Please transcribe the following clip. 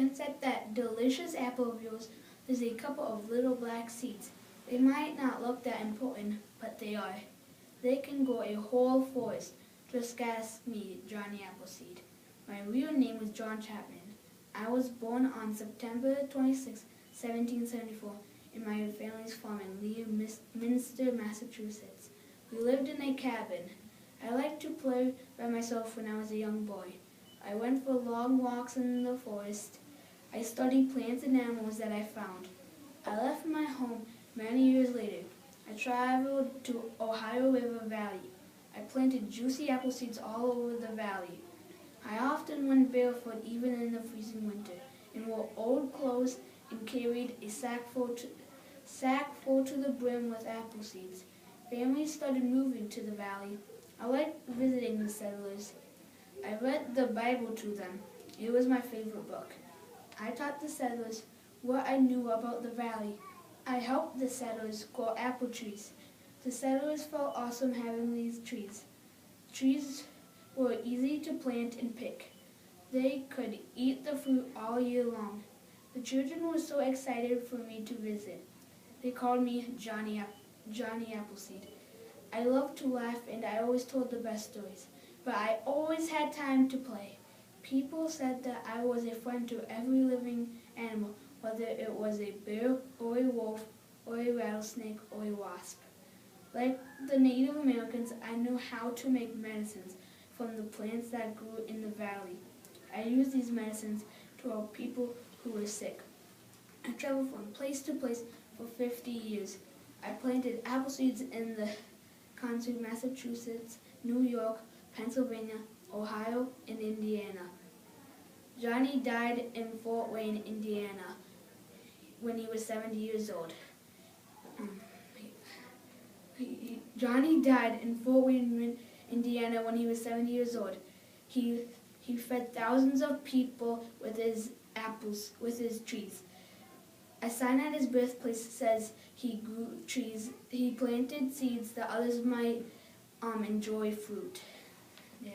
Inside that delicious apple of yours, there's a couple of little black seeds. They might not look that important, but they are. They can grow a whole forest. Just ask me, Johnny Appleseed. My real name is John Chapman. I was born on September 26, 1774, in my family's farm in Leominster, Massachusetts. We lived in a cabin. I liked to play by myself when I was a young boy. I went for long walks in the forest. I studied plants and animals that I found. I left my home many years later. I traveled to Ohio River Valley. I planted juicy apple seeds all over the valley. I often went barefoot even in the freezing winter, and wore old clothes and carried a sack full to the brim with apple seeds. Families started moving to the valley. I liked visiting the settlers. I read the Bible to them. It was my favorite book. I taught the settlers what I knew about the valley. I helped the settlers grow apple trees. The settlers felt awesome having these trees. Trees were easy to plant and pick. They could eat the fruit all year long. The children were so excited for me to visit. They called me Johnny Appleseed. I loved to laugh and I always told the best stories, but I always had time to play. People said that I was a friend to every living animal, whether it was a bear or a wolf or a rattlesnake or a wasp. Like the Native Americans, I knew how to make medicines from the plants that grew in the valley. I used these medicines to help people who were sick. I traveled from place to place for 50 years. I planted apple seeds in the country, Massachusetts, New York, Pennsylvania, Ohio, and Indiana. Johnny died in Fort Wayne, Indiana, when he was 70 years old. Johnny died in Fort Wayne, Indiana, when he was 70 years old. He fed thousands of people with his trees. A sign at his birthplace says he grew trees. He planted seeds that others might enjoy fruit. Yeah.